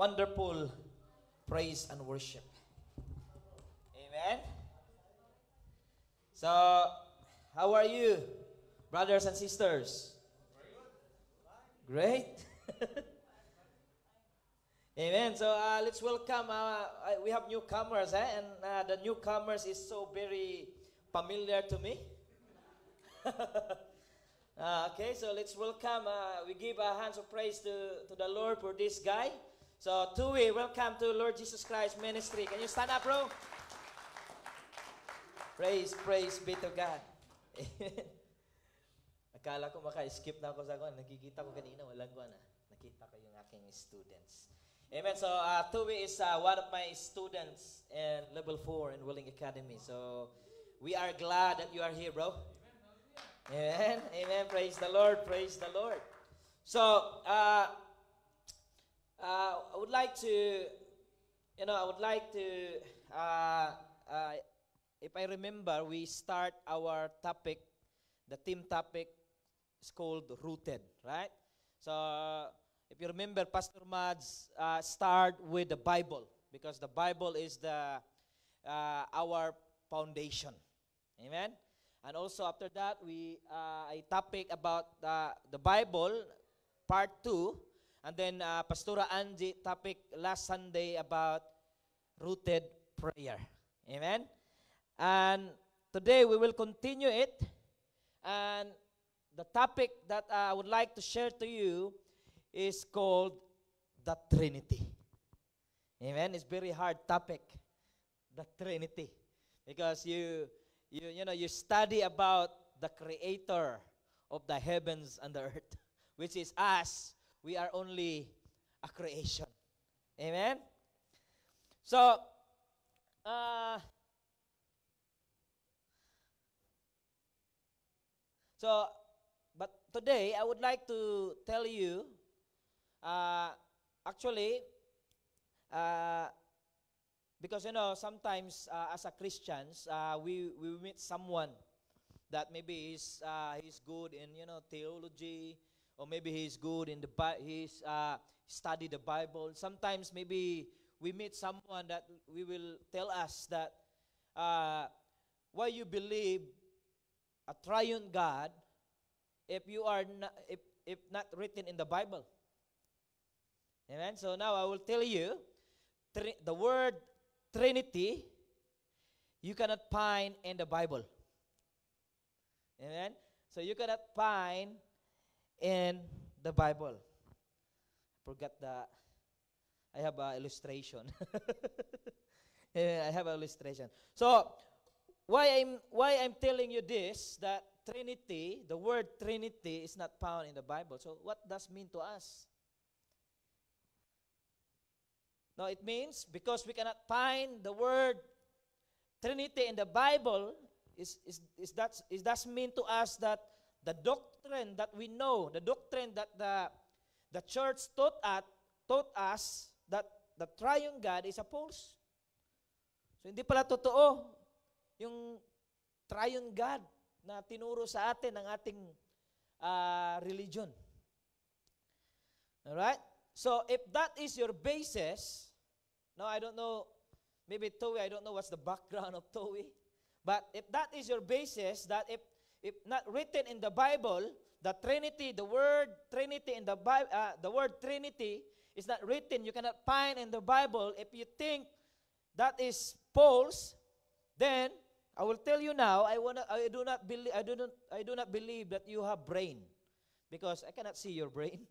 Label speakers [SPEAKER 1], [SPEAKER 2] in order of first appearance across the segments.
[SPEAKER 1] wonderful praise and worship. Amen. So, how are you, brothers and sisters? Great. Amen. So, let's welcome. We have newcomers, and the newcomers is so very familiar to me. Okay, so let's welcome. We give a hands of praise to the Lord for this guy. So, Tui, welcome to Lord Jesus Christ Ministry. Can you stand up, bro? Praise be to God. Akala ko maka-skip na ako sa kwan. Nakikita ko kanina, walang kwan. Nakita ko yung aking students. Amen. So, Tui is one of my students in Level 4 in Willing Academy. So, we are glad that you are here, bro. Amen. Amen. Praise the Lord. Praise the Lord. So, I would like to, if I remember, we start our topic, the theme topic is called Rooted, right? So, if you remember, Pastor Mads start with the Bible because the Bible is our foundation. Amen? And also after that, a topic about the Bible, part 2, and then Pastora Angie topic last Sunday about rooted prayer. Amen? And today we will continue it. And the topic that I would like to share to you is called the Trinity. Amen? It's very hard topic, the Trinity. Because you study about the creator of the heavens and the earth, which is us. We are only a creation. Amen? So, but today I would like to tell you, because sometimes as a Christians, we meet someone that maybe he's good in theology, or maybe he's good in he's study the Bible. Sometimes maybe we meet someone that we will tell us that why you believe a triune God if you are not, if not written in the Bible. Amen. So now I will tell you the word Trinity you cannot find in the Bible. Amen. So you cannot find in the Bible. Forgot I have an illustration. I have an illustration. So why I'm telling you this, that Trinity, the word Trinity is not found in the Bible. So what does it mean to us? No, it means because we cannot find the word Trinity in the Bible, is that mean to us that the doctrine that we know, the doctrine that the church taught us that the triune God is a false. So hindi pala totoo yung triune God na tinuro sa atin ng ating religion. Alright? So if that is your basis, now I don't know, maybe Towie, I don't know what's the background of Towie, but if that is your basis, that if not written in the Bible, the Trinity, the word Trinity in the Bible, the word Trinity is not written, you cannot find in the Bible. If you think that is false, then I will tell you now, I do not believe that you have brain, because I cannot see your brain.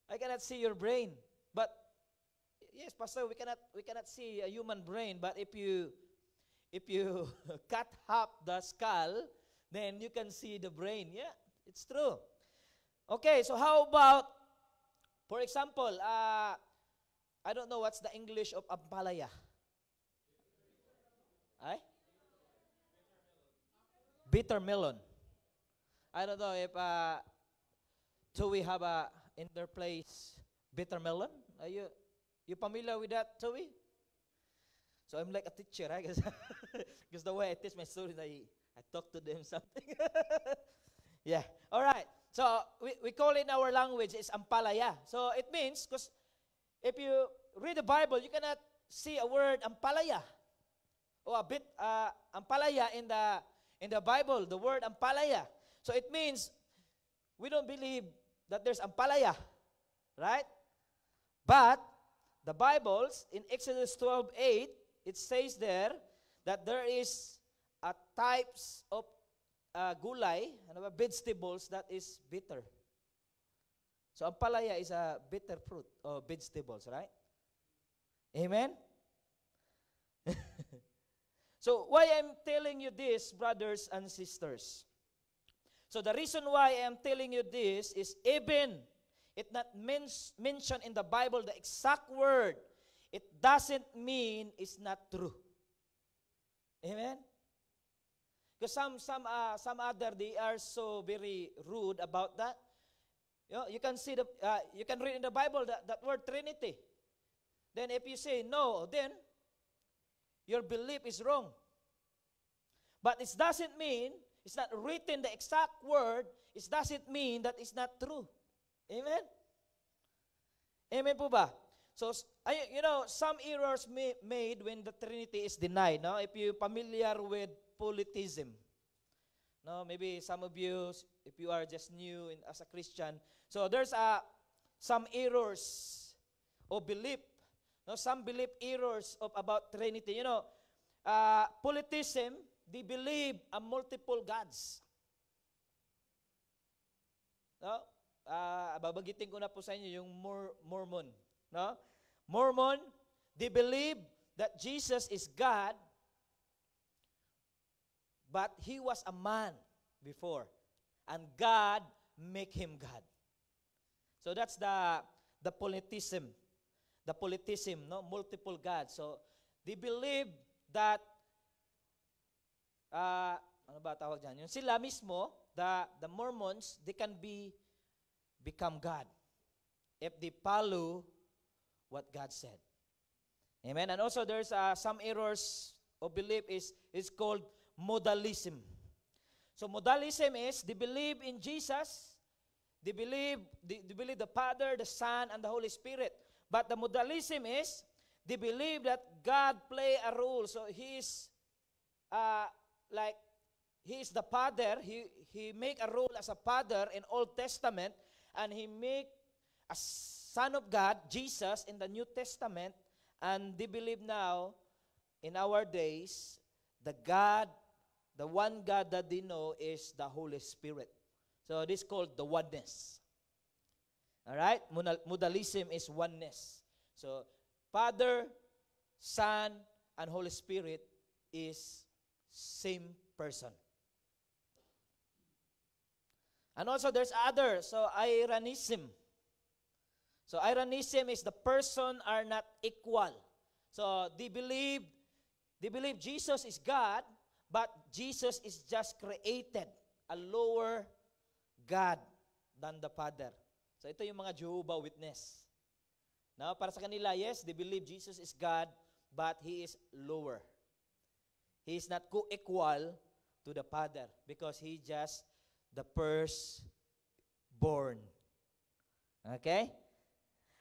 [SPEAKER 1] I cannot see your brain. But yes, Pastor, we cannot see a human brain, but if you cut half the skull, then you can see the brain. Yeah, it's true. Okay, so how about, for example, I don't know what's the English of ampalaya. Ay? Bitter melon. I don't know if so we have in their place bitter melon. Are you familiar with that, Towie? So I'm like a teacher, I guess. Because the way I teach my students, I talk to them something. Yeah. All right. So we call it in our language is ampalaya. So it means, because if you read the Bible, you cannot see a word ampalaya or a bit ampalaya in the Bible, the word ampalaya. So it means we don't believe that there's ampalaya, right? But the Bibles in Exodus 12:8, it says there that there is a types of gulay, vegetables that is bitter. So ampalaya is a bitter fruit or vegetables, right? Amen? So why I'm telling you this, brothers and sisters? So the reason why I'm telling you this is even it not mentioned in the Bible the exact word, it doesn't mean it's not true. Amen? Because some other, they are so very rude about that. You can see you can read in the Bible that word Trinity. Then if you say no, then your belief is wrong. But it doesn't mean it's not written the exact word. It doesn't mean that it's not true. Amen? Amen po ba? So, some errors made when the Trinity is denied. No? If you're familiar with polytheism. No, maybe some of you, if you are just new as a Christian, so there's some errors of belief. No, some belief errors about Trinity. Polytheism, they believe a multiple gods. No? Babagitin ko na po sa inyo yung Mormon. No? Mormon, they believe that Jesus is God, but he was a man before, and God make him God. So that's the polytheism. The polytheism, no, multiple gods. So they believe that ano ba tawag diyan? Yung sila mismo, the Mormons, they can become God if they follow what God said. Amen. And also there's some errors of belief is called modalism. So modalism is they believe in Jesus, they believe the Father, the Son, and the Holy Spirit. But the modalism is they believe that God play a role. So he is like he is the Father. He make a role as a Father in Old Testament, and he make a Son of God, Jesus, in the New Testament. And they believe now, in our days, the one God that they know is the Holy Spirit. So this is called the oneness. All right? Modalism is oneness. So Father, Son, and Holy Spirit is same person. And also there's other. So Arianism. So Arianism is the person are not equal. So they believe Jesus is God, but Jesus is just created, a lower God than the Father. So ito yung mga Jehovah Witness. Now, para sa kanila, yes, they believe Jesus is God, but He is lower. He is not co-equal to the Father because He just the firstborn. Okay?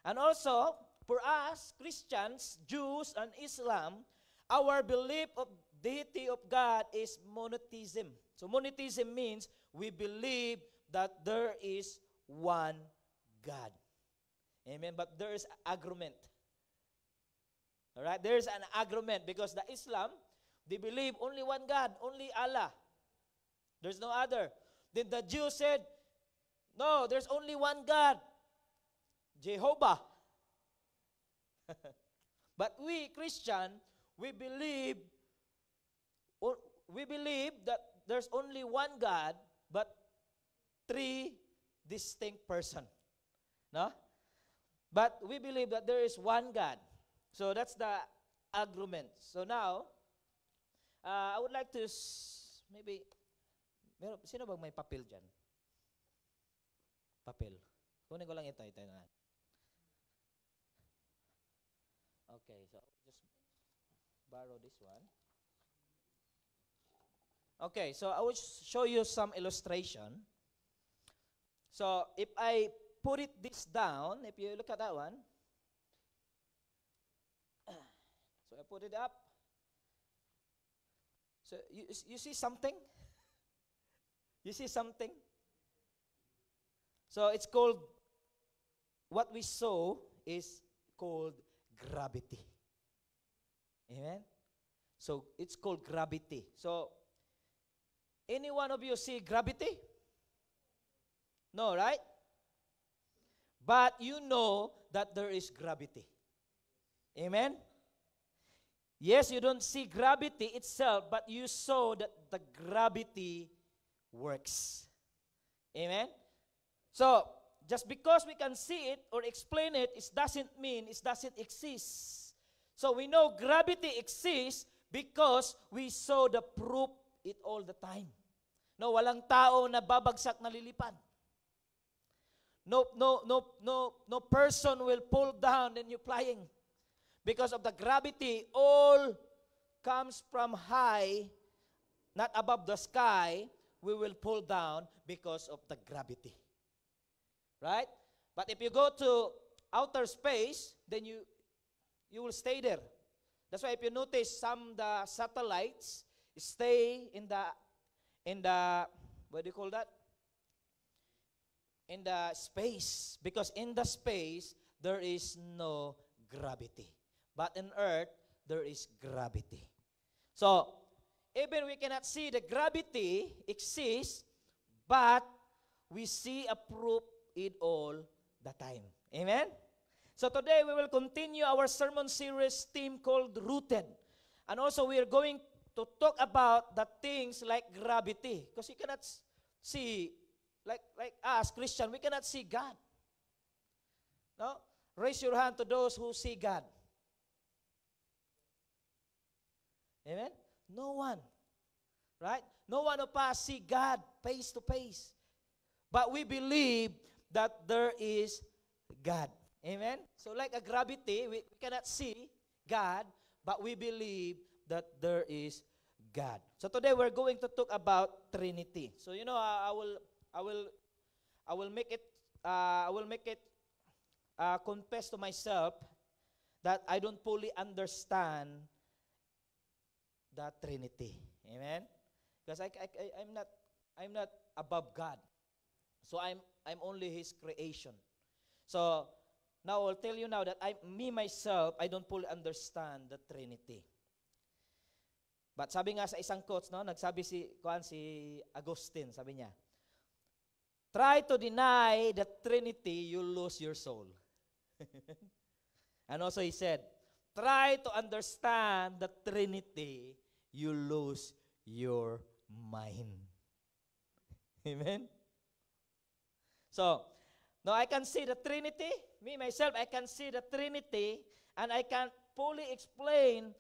[SPEAKER 1] And also, for us, Christians, Jews, and Islam, our belief of deity of God is monotheism. So monotheism means we believe that there is one God. Amen. But there is agreement. All right? There is an agreement because the Islam, they believe only one God, only Allah. There's no other. Then the Jews said, no, there's only one God, Jehovah. But we, Christian, we believe that there's only one God, but three distinct persons. No? But we believe that there is one God. So that's the agreement. So now, I would like to maybe, sino bang may papel dyan? Papel. Kunin ko lang ito na. Okay, so just borrow this one. Okay, so I will show you some illustration. So if I put this down, if you look at that one, so I put it up. So you see something? You see something? So it's called, what we saw is called gravity. Amen? So it's called gravity. So any one of you see gravity? No, right? But you know that there is gravity. Amen? Yes, you don't see gravity itself, but you saw that the gravity works. Amen? So, just because we can see it or explain it, it doesn't mean it doesn't exist. So, we know gravity exists because we saw the proof it all the time. No, walang tao na babagsak na lilipad. No person will pull down and you're flying. Because of the gravity, all comes from high, not above the sky. We will pull down because of the gravity. Right? But if you go to outer space, then you will stay there. That's why if you notice some the satellites stay in the what do you call that? In the space. Because in the space, there is no gravity. But in earth, there is gravity. So, even we cannot see the gravity exists, but we see a proof it all the time. Amen? So today we will continue our sermon series theme called Rooted. And also we are going to talk about the things like gravity. Because you cannot see, like us, Christian, we cannot see God. No? Raise your hand to those who see God. Amen? No one. Right? No one of us see God face to face. But we believe that there is God. Amen? So like a gravity, we cannot see God, but we believe that there is God. So today we're going to talk about Trinity. So you know, I will make it confess to myself that I don't fully understand the Trinity. Amen? Because I'm not above God. So I'm only His creation. So now I'll tell you now that myself, I don't fully understand the Trinity. But sabi nga sa isang quotes, no, nagsabi si Augustine, sabi niya, try to deny the Trinity, you'll lose your soul. And also he said, try to understand the Trinity, you lose your mind. Amen? So, now I can see the Trinity. Me, myself, I can see the Trinity and I can fully explain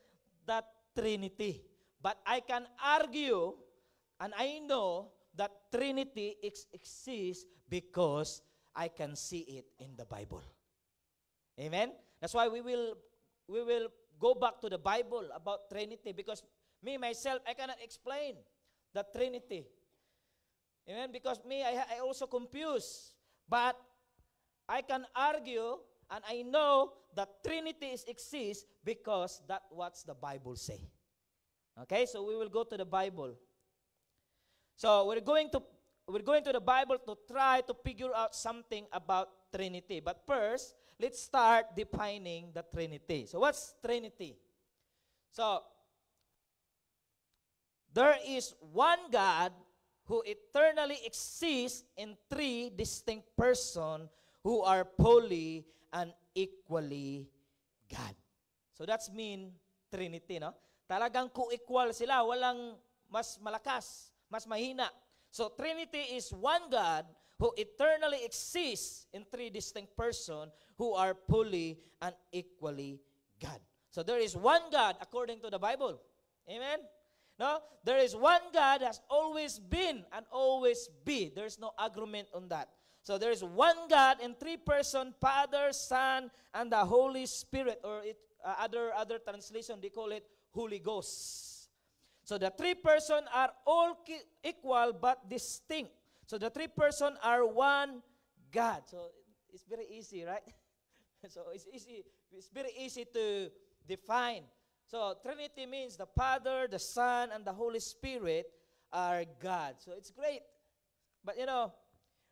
[SPEAKER 1] that Trinity. But I can argue and I know that Trinity exists because I can see it in the Bible. Amen? That's why we will go back to the Bible about Trinity because me, myself, I cannot explain the Trinity. Amen? Because me, I also confused. But I can argue and I know that Trinity exists because that's what the Bible say. Okay? So we will go to the Bible. So we're going to the Bible to try to figure out something about Trinity. But first, let's start defining the Trinity. So what's Trinity? So there is one God who eternally exists in three distinct persons who are fully and equally God. So that's mean Trinity, no? Talagang co-equal sila, walang mas malakas, mas mahina. So Trinity is one God who eternally exists in three distinct persons who are fully and equally God. So there is one God according to the Bible. Amen? No? There is one God that has always been and always be. There's no argument on that. So there is one God in three persons, Father, Son, and the Holy Spirit. Or other translation, they call it Holy Ghost. So the three persons are all equal but distinct. So the three persons are one God. So it's very easy, right? So it's very easy to define. So Trinity means the Father, the Son, and the Holy Spirit are God. So it's great. But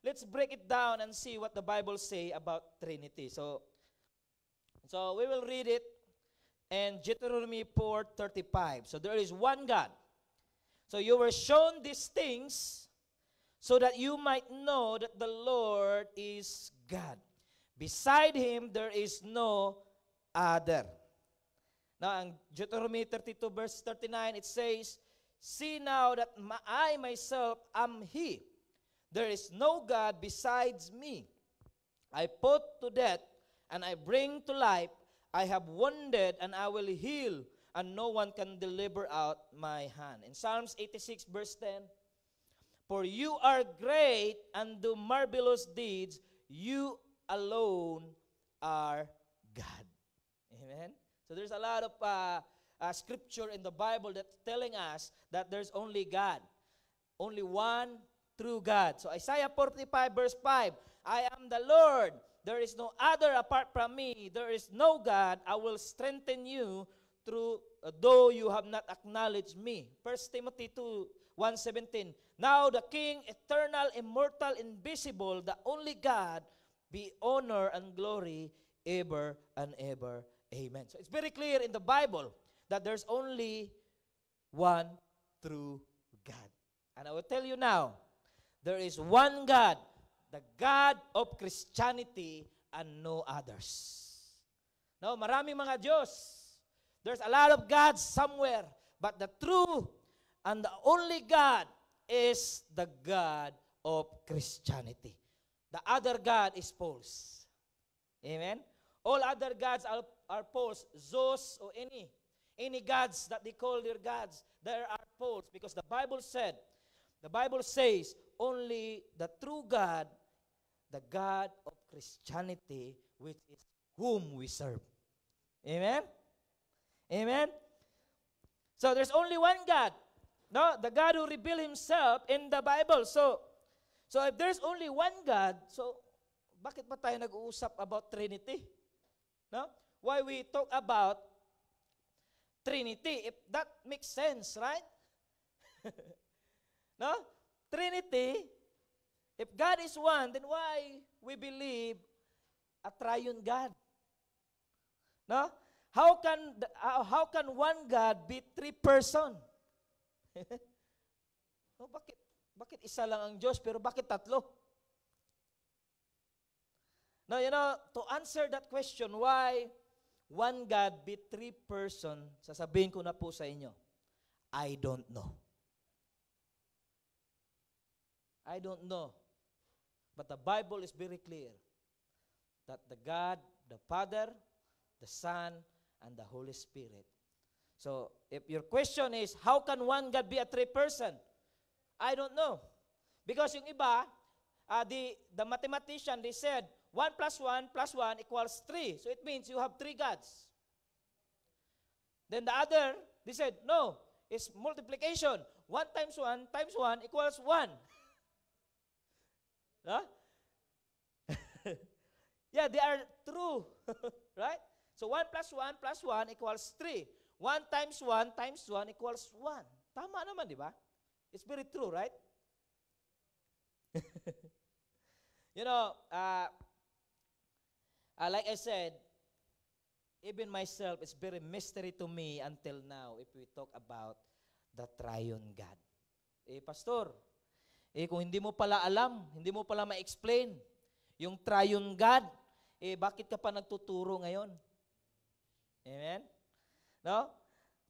[SPEAKER 1] let's break it down and see what the Bible say about Trinity. So we will read it in Deuteronomy 4:35. So there is one God. So you were shown these things so that you might know that the Lord is God. Beside Him, there is no other. Now, in Deuteronomy 32 verse 39, it says, see now that I myself am He. There is no God besides me. I put to death and I bring to life. I have wounded and I will heal, and no one can deliver out my hand. In Psalms 86 verse 10, for you are great and do marvelous deeds. You alone are God. Amen. So there's a lot of scripture in the Bible that's telling us that there's only God. Only one true God. So Isaiah 45 verse 5, I am the Lord. There is no other apart from me. There is no God. I will strengthen you through though you have not acknowledged me. 1 Timothy 2:1-17. Now the King, eternal, immortal, invisible, the only God, be honor and glory ever and ever. Amen. So it's very clear in the Bible that there's only one true God. And I will tell you now, there is one God, the God of Christianity, and no others. No, maraming mga Diyos. There's a lot of gods somewhere, but the true and the only God is the God of Christianity. The other God is false. Amen? All other gods are false. Zeus or any gods that they call their gods, they are false, because the Bible says only the true God, the God of Christianity, which is whom we serve. Amen? Amen? So there's only one God. No, the God who revealed Himself in the Bible. So if there's only one God, so bakit pa tayo nag-uusap about Trinity? No? Why we talk about Trinity? If that makes sense, right? No? Trinity, if God is one, then why we believe a triune God? No? How can one God be three person? No, bakit isa lang ang Diyos pero bakit tatlo? Now, to answer that question, why one God be three person, sasabihin ko na po sa inyo, I don't know. I don't know. But the Bible is very clear that the God, the Father, the Son, and the Holy Spirit. So, if your question is, how can one God be a three person? I don't know. Because yung iba, the mathematician, they said, 1 plus 1 plus 1 equals 3. So it means you have three gods. Then the other, they said, no, it's multiplication. 1 times 1 times 1 equals 1. Huh? Yeah, they are true. Right? So 1 plus 1 plus 1 equals 3. 1 times 1 times 1 equals 1. Tama naman, di ba? It's very true, right? Like I said, even myself, it's very mystery to me until now if we talk about the triune God. Pastor, kung hindi mo pala alam, hindi mo pala ma-explain yung triune God, bakit ka pa nagtuturo ngayon? Amen? No?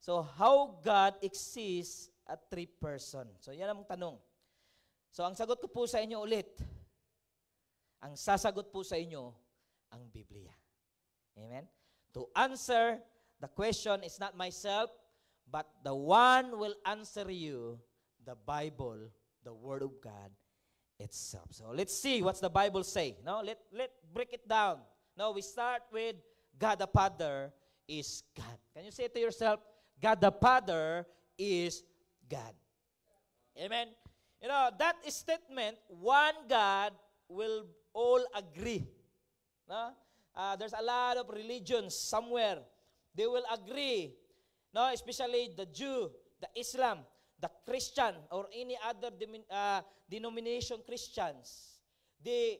[SPEAKER 1] So, how God exists at three person? So, yan ang tanong. So, ang sagot ko po sa inyo ulit, ang sasagot po sa inyo, ang Biblia. Amen? To answer the question is not myself, but the one will answer you, the Bible, the Word of God itself. So let's see what's the Bible say. No, let break it down. Now we start with God the Father is God. Can you say to yourself, God the Father is God? Amen. that statement, one God, will all agree. No? There's a lot of religions somewhere. They will agree. No? Especially the Jew, the Islam, the Christian, or any other denomination Christians. They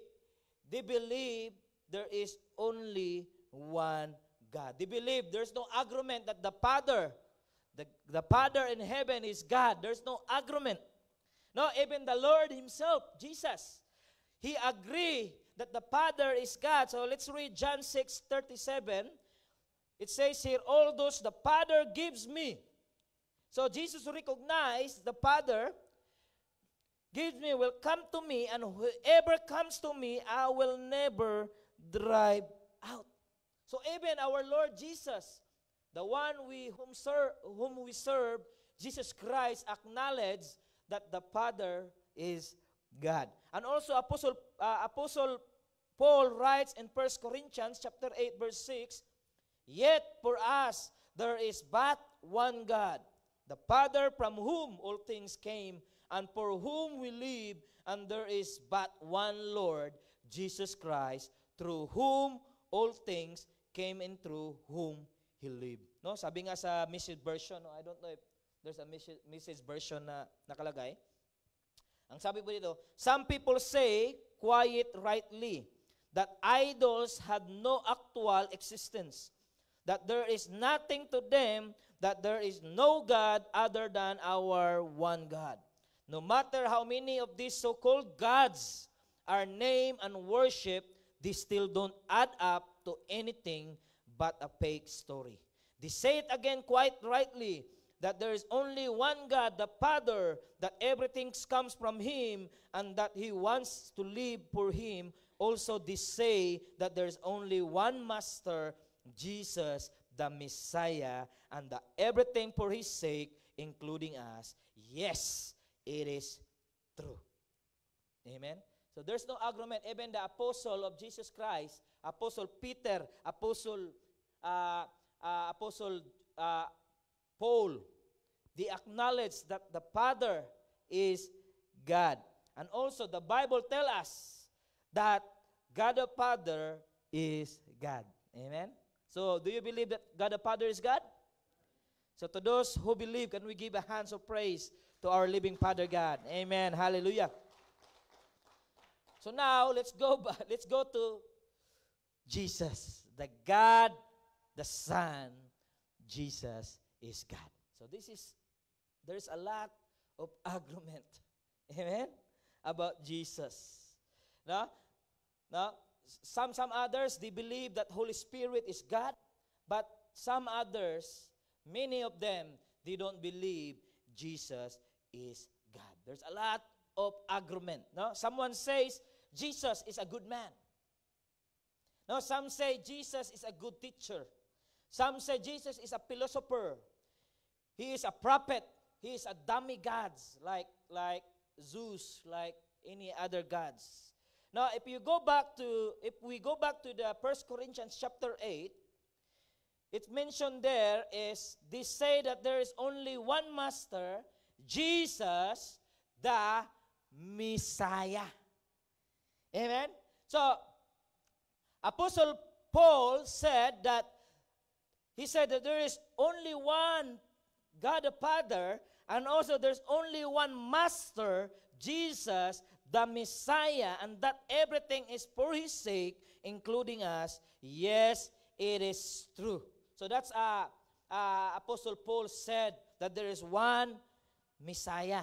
[SPEAKER 1] believe there is only one God. They believe there's no argument that the Father in heaven is God. There's no argument. No, even the Lord himself, Jesus, he agreed that the Father is God. So let's read John 6:37. It says here, all those the Father gives me. So Jesus recognized the Father gives me, will come to me, and whoever comes to me, I will never drive out. So even our Lord Jesus, the one whom we serve, Jesus Christ, acknowledged that the Father is God. And also Apostle Paul writes in 1 Corinthians chapter 8 verse 6, yet for us there is but one God, the Father from whom all things came, and for whom we live, and there is but one Lord, Jesus Christ, through whom all things came and through whom He lived. No, sabi nga sa Message version, no, I don't know if there's a Message version na nakalagay. Ang sabi po dito, some people say, quite rightly, that idols had no actual existence, that there is nothing to them, that there is no God other than our one God. No matter how many of these so-called gods are named and worshipped, they still don't add up to anything but a fake story. They say it again quite rightly, that there is only one God, the Father, that everything comes from Him, and that He wants to live for Him. Also, they say that there is only one Master, Jesus, the Messiah, and that everything for His sake, including us. Yes, it is true. Amen? So there's no argument. Even the apostle of Jesus Christ, Apostle Peter, Apostle Paul, they acknowledge that the Father is God. And also the Bible tells us that God the Father is God. Amen? So do you believe that God the Father is God? So to those who believe, can we give a hand of praise to our living Father God? Amen. Hallelujah. So now let's go to Jesus, the God, the Son. Jesus is God. So there's a lot of argument, amen, about Jesus. Now, some others, they believe that Holy Spirit is God, but some others, many of them, they don't believe Jesus is God. There's a lot of argument. No? Someone says Jesus is a good man. No, some say Jesus is a good teacher. Some say Jesus is a philosopher. He is a prophet. He is a demigod, like Zeus, like any other gods. Now, if we go back to the 1 Corinthians chapter 8, it's mentioned there is they say that there is only one Master, Jesus, the Messiah. Amen? So, Apostle Paul said that there is only one God the Father, and also there's only one Master, Jesus, the Messiah, and that everything is for His sake, including us. Yes, it is true. So that's Apostle Paul said that there is one Messiah.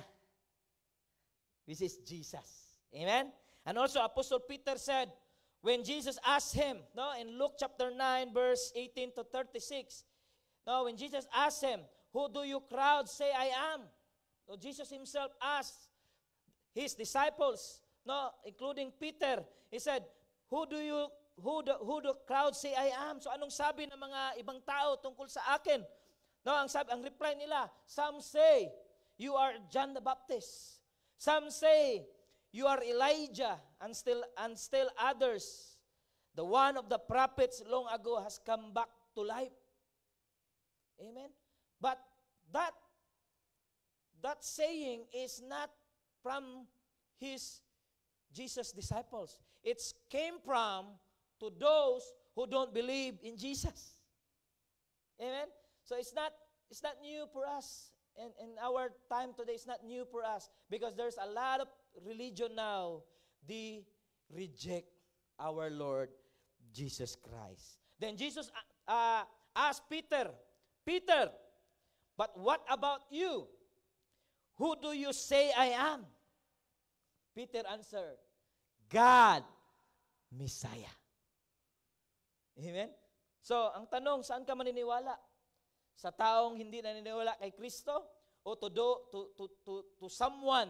[SPEAKER 1] This is Jesus. Amen? And also Apostle Peter said, when Jesus asked him, in Luke chapter 9, verse 18 to 36, when Jesus asked him, who do you crowd say I am? So Jesus himself asked his disciples, including Peter, he said, who the crowd say I am? So anong sabi ng mga ibang tao tungkol sa akin? Ang reply nila, some say you are John the Baptist. Some say you are Elijah, and still others, the one of the prophets long ago has come back to life. Amen. But that saying is not from his Jesus' disciples. It came from to those who don't believe in Jesus. Amen? So it's not new for us. And in our time today, it's not new for us because there's a lot of religion now. They reject our Lord Jesus Christ. Then Jesus asked Peter, Peter, but what about you? Who do you say I am? Peter answered, God, Messiah. Amen? So, ang tanong, saan ka maniniwala? Sa taong hindi naniniwala kay Kristo? O to someone,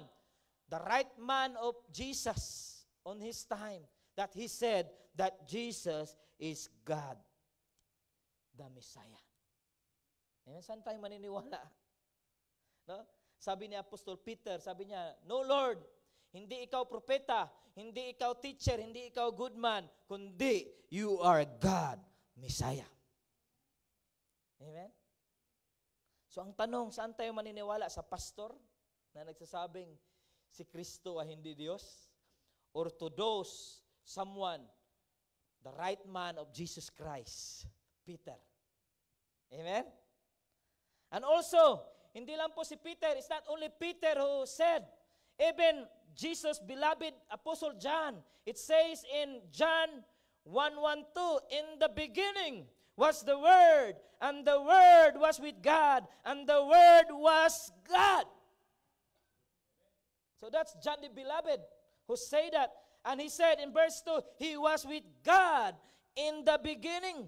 [SPEAKER 1] the right man of Jesus on his time, that he said that Jesus is God, the Messiah. Amen? Saan tayo maniniwala? No? Sabi ni Apostol Peter, sabi niya, no Lord, hindi ikaw propeta, hindi ikaw teacher, hindi ikaw good man, kundi you are God, Messiah. Amen? So ang tanong, saan tayo maniniwala? Sa pastor na nagsasabing si Kristo ay hindi Diyos? Or to those, someone, the right man of Jesus Christ, Peter? Amen? And also, hindi lang po si Peter, it's not only Peter who said, even Jesus' beloved Apostle John, it says in John 1:1-2, in the beginning was the Word, and the Word was with God, and the Word was God. So that's John the beloved who said that. And he said in verse 2, he was with God in the beginning.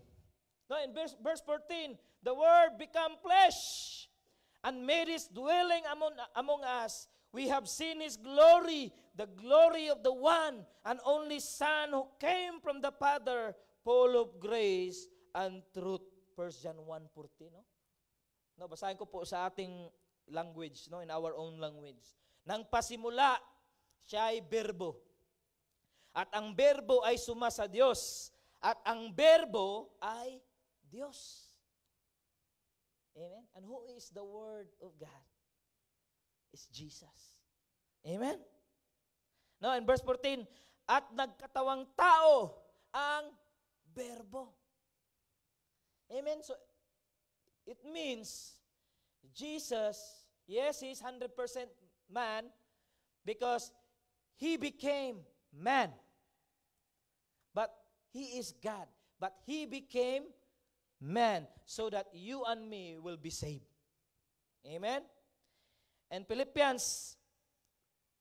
[SPEAKER 1] No, in verse 14, the Word became flesh and made his dwelling among us. We have seen his glory, the glory of the one and only Son who came from the Father, full of grace and truth. 1 John 1:14, no? No, basahin ko po sa ating language, no, in our own language. Nang pasimula, siya ay berbo. At ang berbo ay suma sa Diyos. At ang berbo ay Diyos. Amen? And who is the Word of God? Is Jesus. Amen? No, in verse 14, at nagkatawang tao ang berbo. Amen? So, it means Jesus, yes, He is 100% man because He became man. But He is God. But He became man so that you and me will be saved. Amen? And Philippians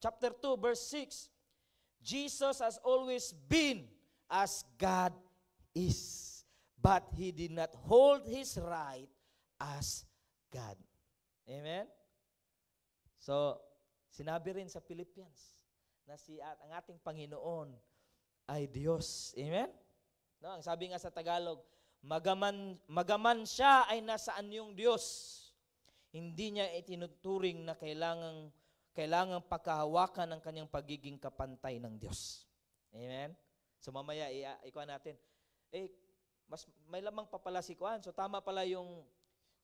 [SPEAKER 1] chapter 2 verse 6, Jesus has always been as God is, but He did not hold His right as God. Amen? So, sinabi rin sa Philippians na ang ating Panginoon ay Diyos. Amen? No, ang sabi nga sa Tagalog, magaman siya ay nasaan yung Diyos. Hindi niya itinuturing na kailangang pagkahawakan ng kanyang pagiging kapantay ng Diyos. Amen? So mamaya, ikuha natin. Mas may lamang pa pala si Kuan. So tama pala yung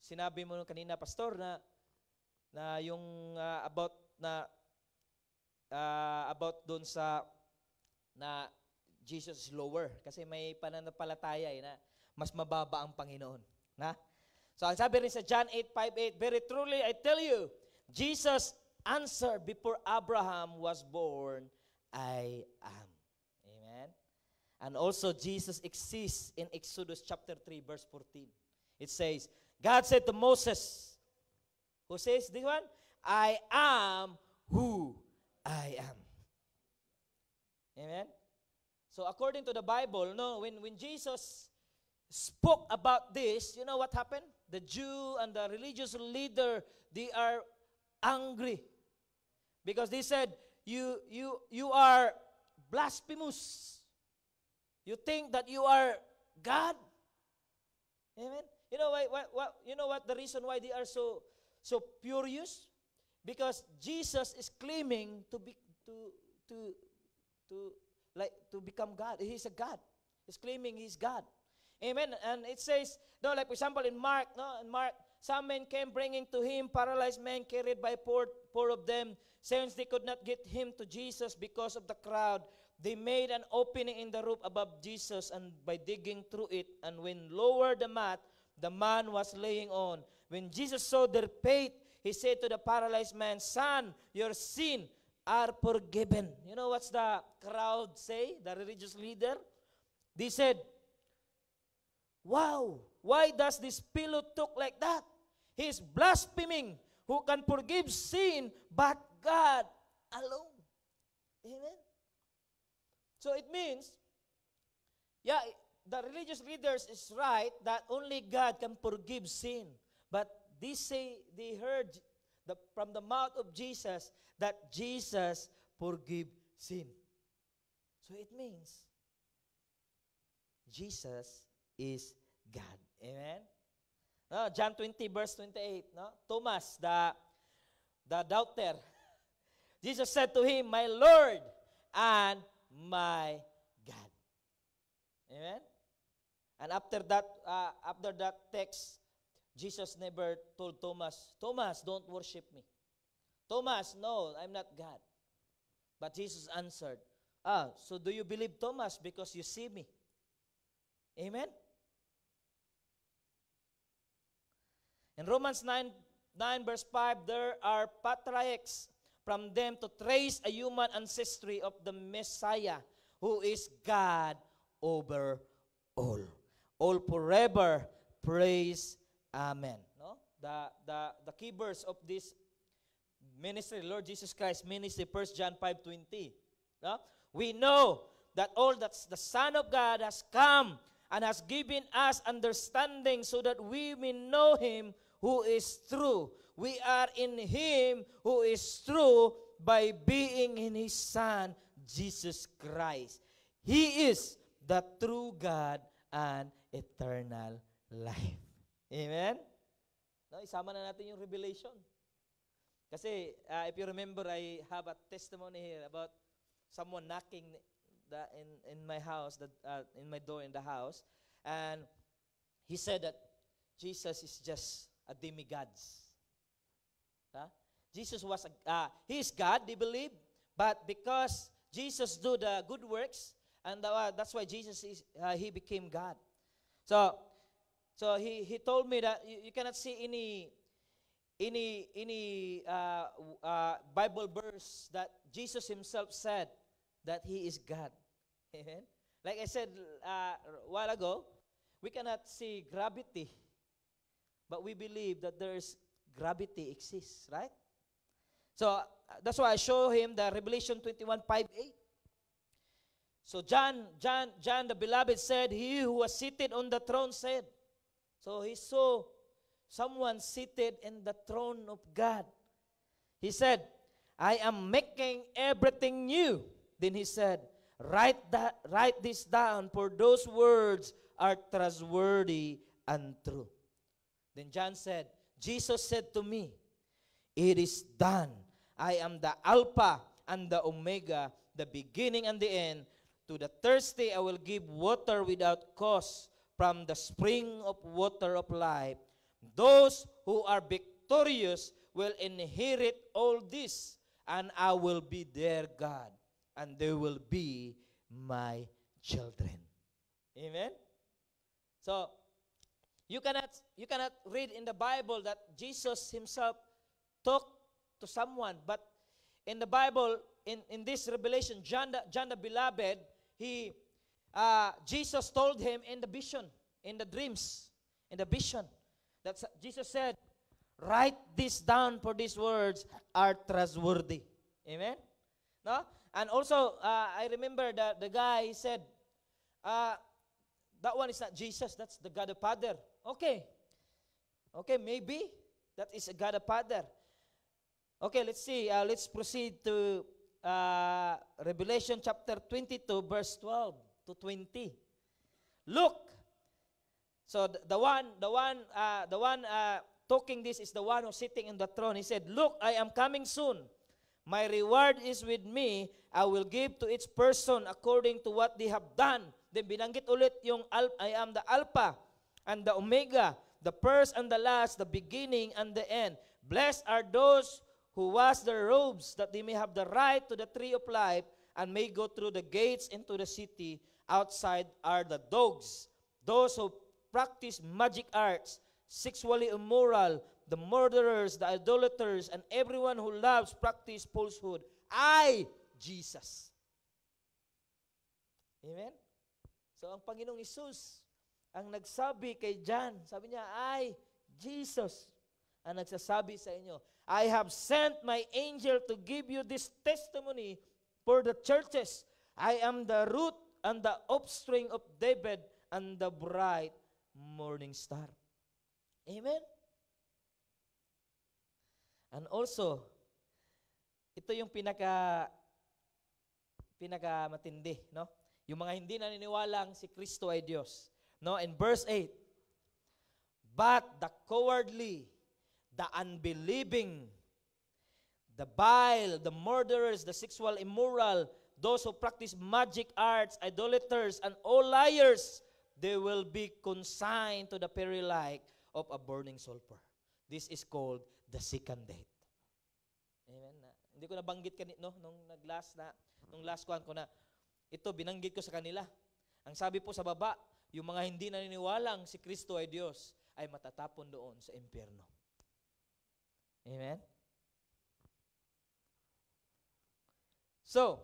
[SPEAKER 1] sinabi mo kanina, Pastor, na yung about doon sa na Jesus is lower. Kasi may pananampalataya na mas mababa ang Panginoon. Na? So, ang sabi rin sa John 8:5-8, very truly, I tell you, Jesus answered before Abraham was born, I am. Amen? And also, Jesus exists in Exodus chapter 3, verse 14. It says, God said to Moses, who says this one? I am who I am. Amen? So, according to the Bible, no, when Jesus spoke about this, you know what happened? The Jew and the religious leader, they are angry because they said, you are blasphemous. You think that you are God? Amen. You know what the reason why they are so furious? Because Jesus is claiming to become God. He's a God. He's claiming He's God. Amen. And it says, no, like for example in Mark some men came bringing to him paralyzed men carried by four of them. Since they could not get him to Jesus because of the crowd, they made an opening in the roof above Jesus, and by digging through it, and when lowered the mat, the man was laying on. When Jesus saw their faith, he said to the paralyzed man, "Son, your sin are forgiven." You know what's the crowd say, the religious leader? They said, "Wow, why does this fellow talk like that? He's blaspheming. Who can forgive sin but God alone?" Amen? So it means, yeah, the religious leaders is right that only God can forgive sin. But they heard from the mouth of Jesus that Jesus forgive sin. So it means Jesus is God. Amen? No, John 20 verse 28. No? Thomas, the doubter. Jesus said to him, "My Lord and my God." Amen? And after that text, Jesus never told Thomas, "Thomas, don't worship me. Thomas, no, I'm not God." But Jesus answered, "So do you believe, Thomas, because you see me?" Amen? In Romans 9 verse 5, there are patriarchs from them to trace a human ancestry of the Messiah, who is God over all. All forever praise Amen. No? The key verse of this ministry, Lord Jesus Christ ministry, 1 John 5:20. No? We know that all that the Son of God has come and has given us understanding so that we may know Him who is true. We are in Him who is true by being in His Son, Jesus Christ. He is the true God and eternal life. Amen? No, isama na natin yung Revelation. Kasi, if you remember, I have a testimony here about someone knocking in my house, in my door in the house, and he said that Jesus is just a demigod. Jesus was he is God, they believe, but because Jesus do the good works, and that's why Jesus is he became God. So he told me that you cannot see any Bible verse that Jesus himself said that he is God. Amen. Like I said a while ago, we cannot see gravity, but we believe that there's gravity exists, right? So that's why I show him the Revelation 21:5-8. So John the beloved said, "He who was seated on the throne said." So he saw someone seated in the throne of God. He said, "I am making everything new." Then he said, write this down, for those words are trustworthy and true." Then John said, Jesus said to me, "It is done. I am the Alpha and the Omega, the beginning and the end. To the thirsty I will give water without cost from the spring of water of life. Those who are victorious will inherit all this, and I will be their God, and they will be my children." Amen? So, you cannot read in the Bible that Jesus himself talked to someone, but in the Bible, in this revelation, John the beloved, Jesus told him in the vision, in the dreams, in the vision, that Jesus said, "Write this down, for these words are trustworthy." Amen? No? And also, I remember the guy, he said, that one is not Jesus, that's the God the Father. Okay, maybe that is a God the Father. Okay, let's see. Let's proceed to Revelation chapter 22, verse 12 to 20. Look. So the one talking this is the one who's sitting in the throne. He said, "Look, I am coming soon. My reward is with me. I will give to each person according to what they have done." Then binanggit ulit yung I am the Alpha and the Omega, the first and the last, the beginning and the end. Blessed are those who wash their robes, that they may have the right to the tree of life, and may go through the gates into the city. Outside are the dogs, those who practice magic arts, sexually immoral, the murderers, the idolaters, and everyone who loves practice falsehood. I, Jesus. Amen? So ang Panginoong Hesus ang nagsabi kay John, sabi niya, I, Jesus, ang nagsasabi sa inyo, I have sent my angel to give you this testimony for the churches. I am the root and the offspring of David and the bright morning star. Amen? And also, ito yung pinaka matindi, no? Yung mga hindi naniniwalang si Kristo ay Diyos. No, in verse 8, but the cowardly, the unbelieving, the vile, the murderers, the sexual immoral, those who practice magic arts, idolaters, and all liars, they will be consigned to the fiery lake of a burning sulfur. This is called the second death. Amen. Hindi ko nabanggit no, nung last one ko na, ito binanggit ko sa kanila. Ang sabi po sa baba, yung mga hindi naniniwalang si Kristo ay Diyos ay matatapon doon sa impyerno. Amen? So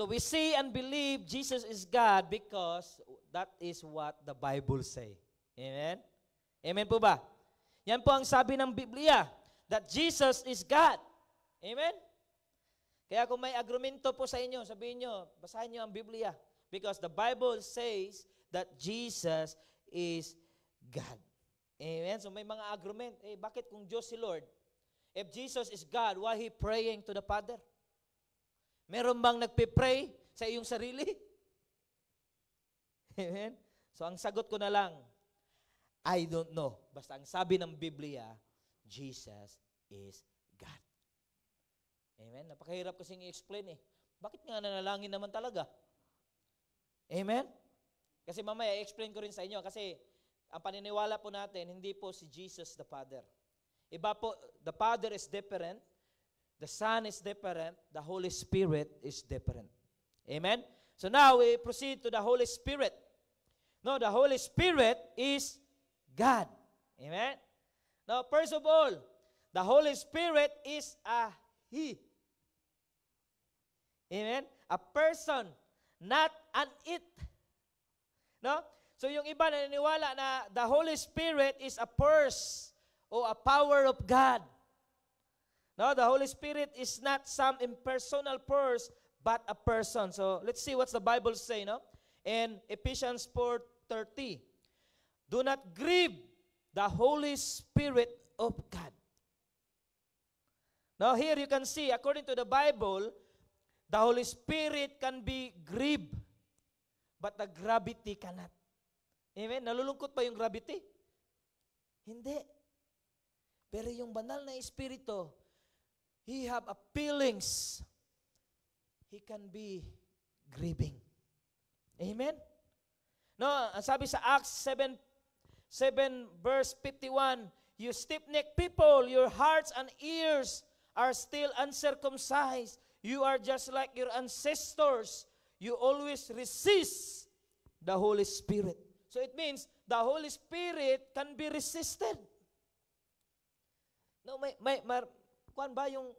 [SPEAKER 1] we see and believe Jesus is God because that is what the Bible say. Amen? Amen po ba? Yan po ang sabi ng Biblia, that Jesus is God. Amen? Kaya kung may argumento po sa inyo, sabihin nyo, basahin nyo ang Biblia. Because the Bible says that Jesus is God. Amen? So may mga argument. Bakit kung Diyos si Lord? If Jesus is God, why He praying to the Father? Meron bang nagpipray sa iyong sarili? Amen? So ang sagot ko na lang, I don't know. Basta ang sabi ng Biblia, Jesus is God. Amen? Napakahirap kasing i-explain Bakit nga nanalangin naman talaga? Amen? Kasi mamaya i-explain ko rin sa inyo kasi ang paniniwala po natin, hindi po si Jesus the Father. Iba po, the Father is different, the Son is different, the Holy Spirit is different. Amen? So now we proceed to the Holy Spirit. No, the Holy Spirit is God. Amen? Now, first of all, the Holy Spirit is a He. Amen? A person, not an it. No? So yung iba naniniwala na the Holy Spirit is a force or a power of God. No, the Holy Spirit is not some impersonal force, but a person. So let's see what's the Bible say, no? In Ephesians 4:30, do not grieve the Holy Spirit of God. Now here you can see, according to the Bible, the Holy Spirit can be grieved, but the gravity cannot. Amen? Nalulungkot pa yung gravity? Hindi. Pero yung banal na Espiritu, He have a feelings. He can be grieving. Amen? No, ang sabi sa Acts 7 verse 51, you stiff-necked people, your hearts and ears are still uncircumcised. You are just like your ancestors. You always resist the Holy Spirit. So it means the Holy Spirit can be resisted. No, kuan ba yung,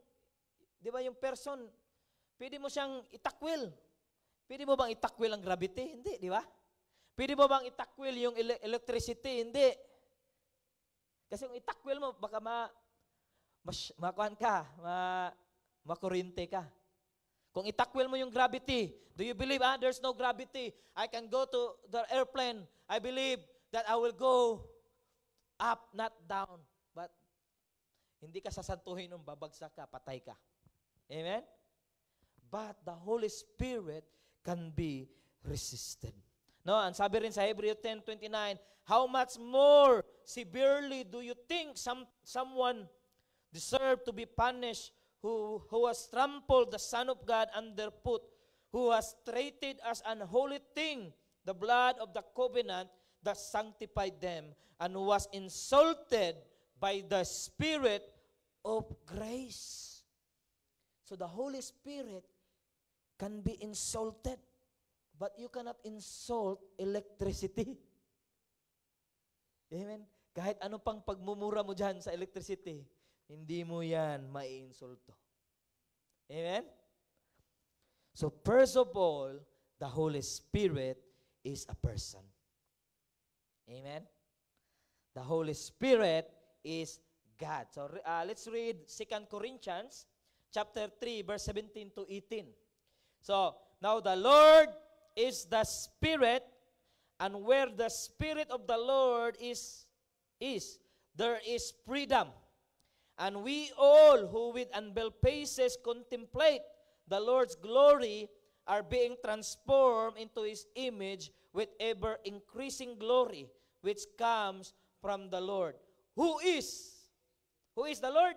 [SPEAKER 1] di ba yung person, pwede mo siyang itakwil. Pwede mo bang itakwil ang gravity? Hindi, di ba? Pwede mo bang itakwil yung electricity? Hindi. Kasi kung itakwil mo, baka makuhan ka, makurinte ka. Kung itakwil mo yung gravity, do you believe, there's no gravity? I can go to the airplane. I believe that I will go up, not down. But hindi ka sasantuhin nung babagsak ka, patay ka. Amen? But the Holy Spirit can be resisted. No, ang sabi rin sa Hebrews 10:29, how much more severely do you think someone deserve to be punished who has trampled the Son of God underfoot, who has treated as an unholy thing the blood of the covenant that sanctified them and was insulted by the Spirit of grace. So the Holy Spirit can be insulted, but you cannot insult electricity. Amen? Kahit ano pang pagmumura mo dyan sa electricity, hindi mo yan maiinsulto. Amen? So first of all, the Holy Spirit is a person. Amen? The Holy Spirit is God. So let's read 2 Corinthians chapter 3, verse 17 to 18. So, now the Lord is the Spirit, and where the Spirit of the Lord is, there is freedom. And we all who with unveiled faces contemplate the Lord's glory are being transformed into His image with ever-increasing glory, which comes from the Lord. Who is the Lord?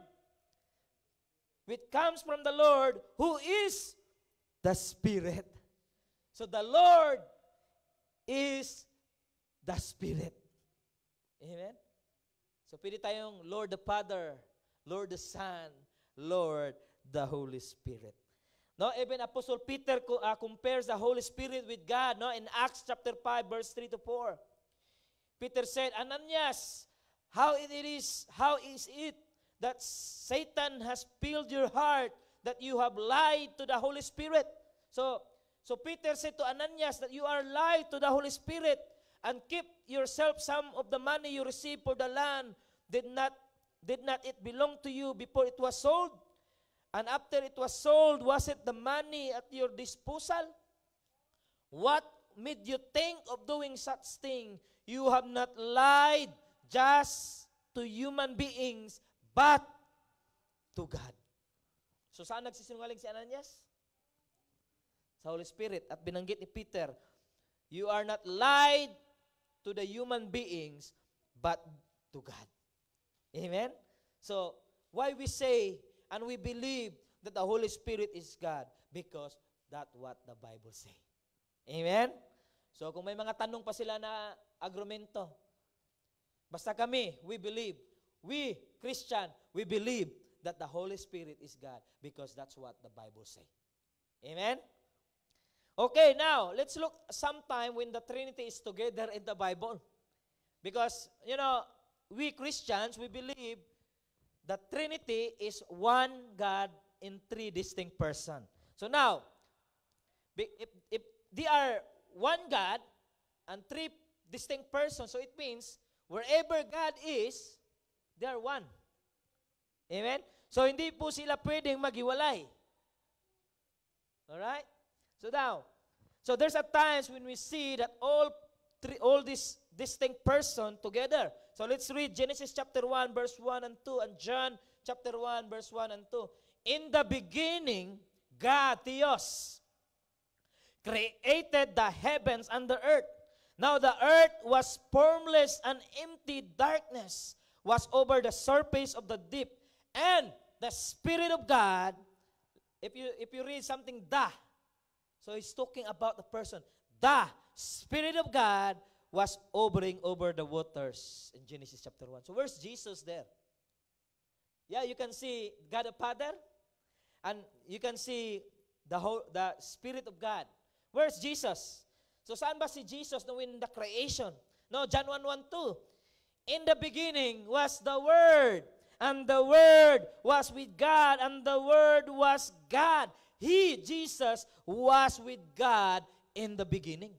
[SPEAKER 1] Which comes from the Lord, who is the Spirit. So the Lord is the Spirit. Amen? So pwede tayong Lord the Father, Lord the Son, Lord the Holy Spirit. No, even Apostle Peter compares the Holy Spirit with God, no, in Acts chapter 5 verse 3 to 4. Peter said, Ananias, how is it that Satan has filled your heart that you have lied to the Holy Spirit? So Peter said to Ananias that you are lied to the Holy Spirit and keep yourself some of the money you received for the land. Did not it belong to you before it was sold? And after it was sold, was it the money at your disposal? What made you think of doing such thing? You have not lied just to human beings, but to God. So saan nagsisinungaling si Ananias? Sa Holy Spirit. At binanggit ni Peter, you are not lied to the human beings, but to God. Amen? So, why we say and we believe that the Holy Spirit is God? Because that's what the Bible say. Amen? So, kung may mga tanong pa sila na argumento, basta kami, we believe, we, Christian, we believe that the Holy Spirit is God because that's what the Bible say. Amen? Okay, now, let's look sometime when the Trinity is together in the Bible. Because, we Christians, we believe the Trinity is one God in three distinct persons. So now, if they are one God and three distinct persons, so it means wherever God is, they are one. Amen? So, hindi po sila pwedeng maghiwalay. Alright? So now, so there's at times when we see that all these distinct person together. So let's read Genesis chapter 1, verse 1 and 2, and John chapter 1, verse 1 and 2. In the beginning, God, Theos, created the heavens and the earth. Now the earth was formless and empty, darkness was over the surface of the deep, and the Spirit of God, if you read something, so he's talking about the person. The Spirit of God was hovering over the waters in Genesis chapter 1. So where's Jesus there? Yeah, you can see God the Father, and you can see the Spirit of God. Where's Jesus? So saan ba si Jesus in the creation? No, John 1:1-2. In the beginning was the Word, and the Word was with God, and the Word was God. He, Jesus, was with God in the beginning.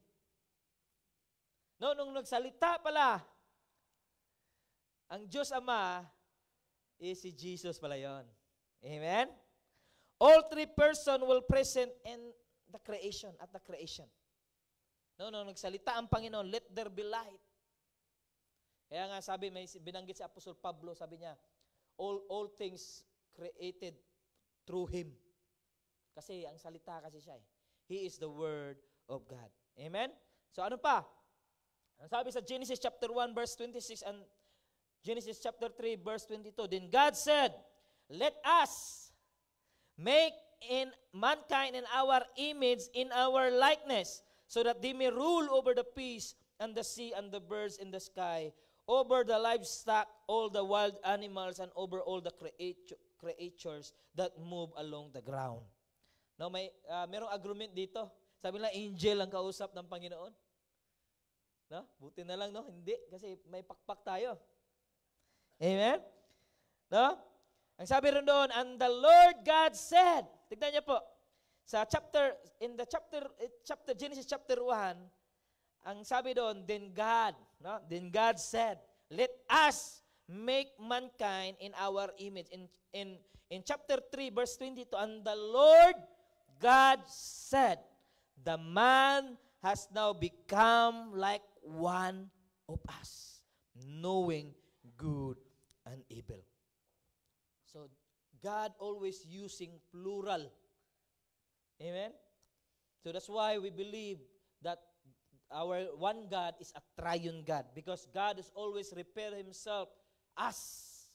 [SPEAKER 1] No, nung nagsalita pala, ang Diyos Ama, si Jesus pala yun. Amen? All three persons will present in the creation, at the creation. No, nung nagsalita ang Panginoon, let there be light. Kaya nga sabi, may binanggit si Apostol Pablo, sabi niya, all things created through Him. Kasi ang salita kasi siya eh. He is the Word of God. Amen? So ano pa? Ang sabi sa Genesis chapter 1 verse 26 and Genesis chapter 3 verse 22, then God said, let us make in mankind in our image, in our likeness, so that they may rule over the fish and the sea and the birds in the sky, over the livestock, all the wild animals, and over all the creatures that move along the ground. No, merong agreement dito. Sabi nila, angel ang kausap ng Panginoon. No? Buti na lang, no? Hindi, kasi may pakpak tayo. Amen? No? Ang sabi rin doon, and the Lord God said, tignan niyo po, sa Genesis chapter 1, ang sabi doon, then God said, let us make mankind in our image. In chapter 3, verse 22, and the Lord God said, the man has now become like one of us, knowing good and evil. So, God always using plural. Amen? So that's why we believe that our one God is a triune God, because God is always refer himself as.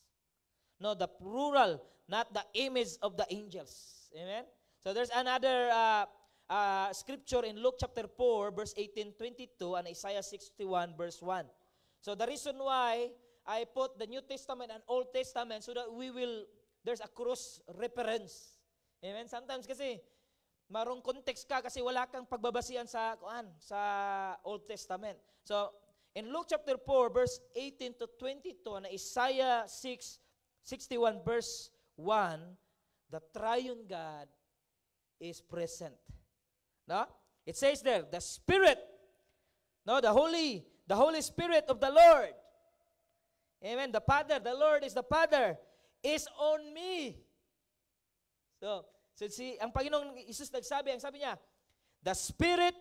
[SPEAKER 1] No, the plural, not the image of the angels. Amen? So there's another scripture in Luke chapter 4, verse 18-22, and Isaiah 61, verse 1. So the reason why I put the New Testament and Old Testament, so that there's a cross reference. Amen? Sometimes kasi, marong context ka kasi wala kang pagbabasihan sa Old Testament. So, in Luke chapter 4, verse 18-22, and Isaiah 61, verse 1, the triune God is present. No? It says there, the Spirit, no, the Holy Spirit of the Lord. Amen. The Father, the Lord is the Father, is on me. So ang Panginoong Isus nagsabi, ang sabi niya, the Spirit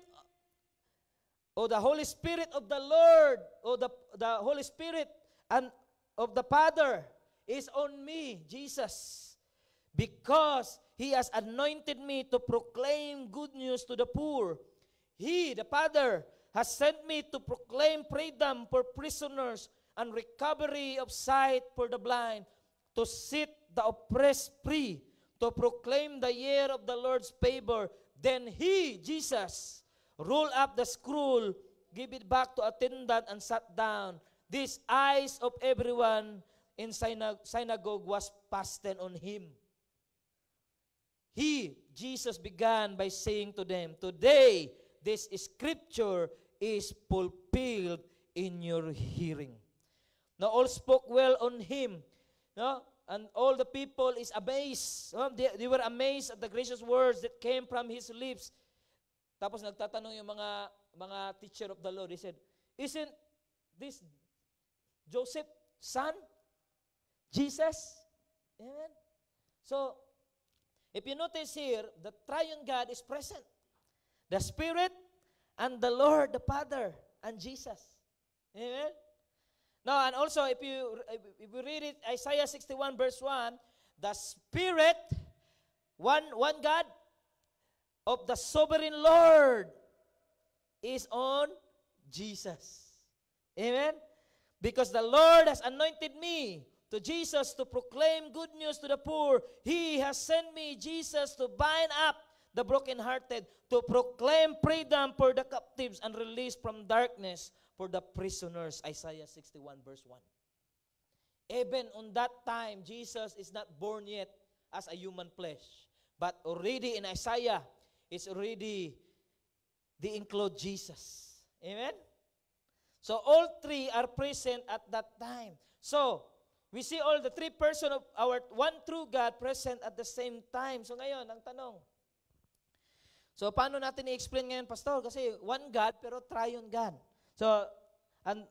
[SPEAKER 1] o the Holy Spirit of the Lord o the Holy Spirit and of the Father is on me, Jesus, because He has anointed me to proclaim good news to the poor. He, the Father, has sent me to proclaim freedom for prisoners and recovery of sight for the blind, to set the oppressed free, to proclaim the year of the Lord's favor. Then He, Jesus, rolled up the scroll, gave it back to attendant, and sat down. These eyes of everyone in synagogue was fastened on Him. He, Jesus, began by saying to them, today, this scripture is fulfilled in your hearing. Now all spoke well on Him. No? And all the people is amazed. They were amazed at the gracious words that came from His lips. Tapos nagtatanong yung mga teacher of the law. They said, isn't this Joseph's son? Jesus? Amen? So, if you notice here, the triune God is present. The Spirit and the Lord, the Father, and Jesus. Amen? Now, and also, if you read it, Isaiah 61, verse 1, the Spirit, one God of the sovereign Lord is on Jesus. Amen? Because the Lord has anointed me to Jesus to proclaim good news to the poor. He has sent me, Jesus, to bind up the brokenhearted, to proclaim freedom for the captives and release from darkness for the prisoners. Isaiah 61 verse 1. Even on that time, Jesus is not born yet as a human flesh. But already in Isaiah, it's already, they include Jesus. Amen? So all three are present at that time. So, we see all the three persons of our one true God present at the same time. So ngayon, ang tanong, so paano natin i-explain ngayon, Pastor? Kasi one God pero triune God. So,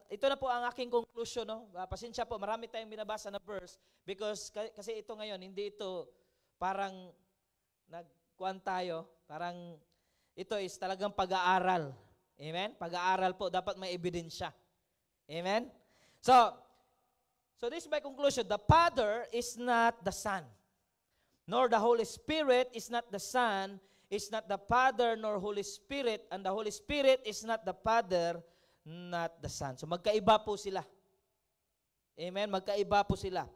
[SPEAKER 1] ito na po ang aking conclusion, no? Pasensya po, marami tayong binabasa na verse because kasi ito ngayon, hindi ito parang nagkuhan tayo, parang ito is talagang pag-aaral. Amen? Pag-aaral po, dapat may ebidensya. Amen? So this is my conclusion. The Father is not the Son, nor the Holy Spirit is not the Son, is not the Father nor Holy Spirit, and the Holy Spirit is not the Father, not the Son. So magkaiba po sila. Amen? Magkaiba po sila.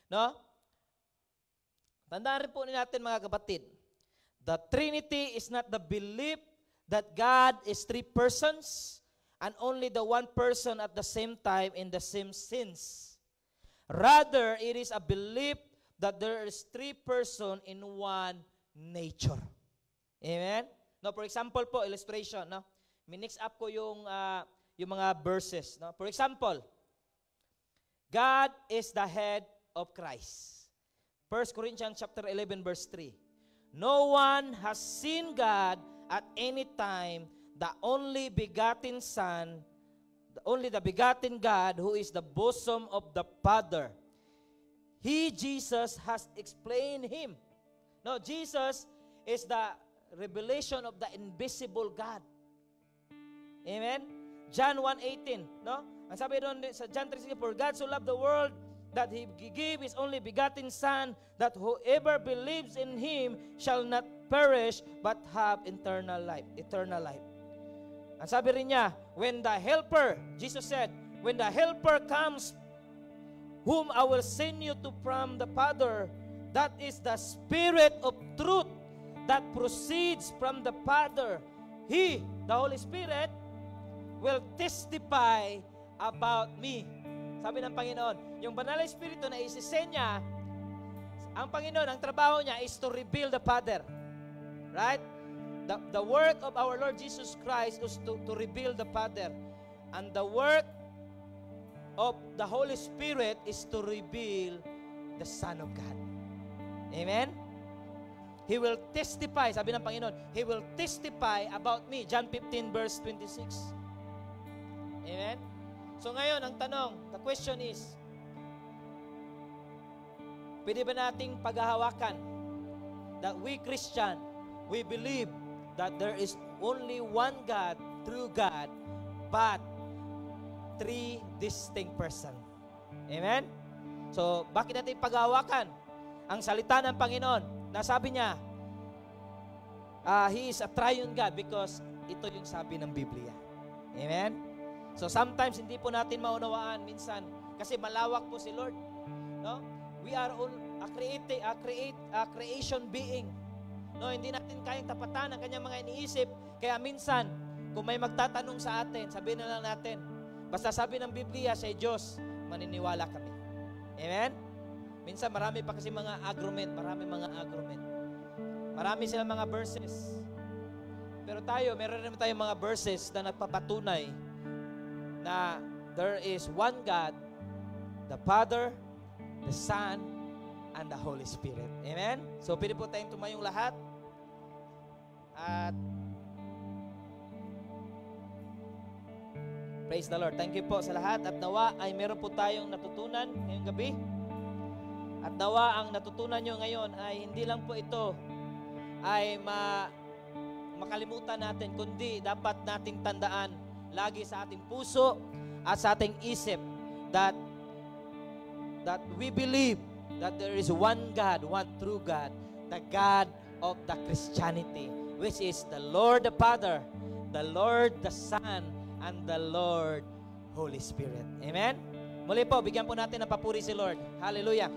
[SPEAKER 1] No? Tandaan rin po natin mga kapatid, the Trinity is not the belief that God is three persons, and only the one person at the same time in the same sense. Rather, it is a belief that there is three persons in one nature. Amen? No, for example po, illustration, no? Minix up ko yung mga verses, no? For example, God is the head of Christ. 1 Corinthians chapter 11 verse 3. No one has seen God at any time, the only begotten Son, only the begotten God who is the bosom of the Father. He, Jesus, has explained Him. No, Jesus is the revelation of the invisible God. Amen? John 1:18, no? Ang sabi doon sa John 3:16, for God so loved the world that He gave His only begotten Son, that whoever believes in Him shall not perish but have eternal life. Eternal life. Ang sabi rin niya, when the Helper, Jesus said, when the Helper comes, whom I will send you to from the Father, that is the Spirit of truth that proceeds from the Father. He, the Holy Spirit, will testify about me. Sabi ng Panginoon, yung Banal na Espiritu na isisenya, ang Panginoon, ang trabaho niya is to reveal the Father. Right? The work of our Lord Jesus Christ is to reveal the Father. And the work of the Holy Spirit is to reveal the Son of God. Amen? He will testify, sabi ng Panginoon, He will testify about me. John 15 verse 26. Amen? So ngayon, ang tanong, the question is, pwede ba nating paghahawakan that we Christian, we believe that there is only one God, true God, but three distinct persons. Amen? So, bakit natin paghahawakan ang salita ng Panginoon na sabi niya, He is a triune God because ito yung sabi ng Biblia. Amen? So sometimes hindi po natin maunawaan minsan kasi malawak po si Lord. No? We are all a creation being. No, hindi natin kayang tapatan ang kanyang mga iniisip. Kaya minsan, kung may magtatanong sa atin, sabihin na lang natin, basta sabi ng Biblia sa Diyos, maniniwala kami. Amen? Minsan marami pa kasi mga argument, Marami silang mga verses. Pero tayo, meron naman tayong mga verses na nagpapatunay na there is one God, the Father, the Son, and the Holy Spirit. Amen? So, pwede po tayong tumayong lahat. At praise the Lord. Thank you po sa lahat. At nawa ay meron po tayong natutunan ngayong gabi. At nawa ang natutunan nyo ngayon ay hindi lang po ito ay makalimutan natin, kundi dapat nating tandaan lagi sa ating puso at sa ating isip that we believe that there is one God, one true God, the God of the Christianity, which is the Lord the Father, the Lord the Son, and the Lord Holy Spirit. Amen? Muli po, bigyan po natin ng papuri si Lord. Hallelujah.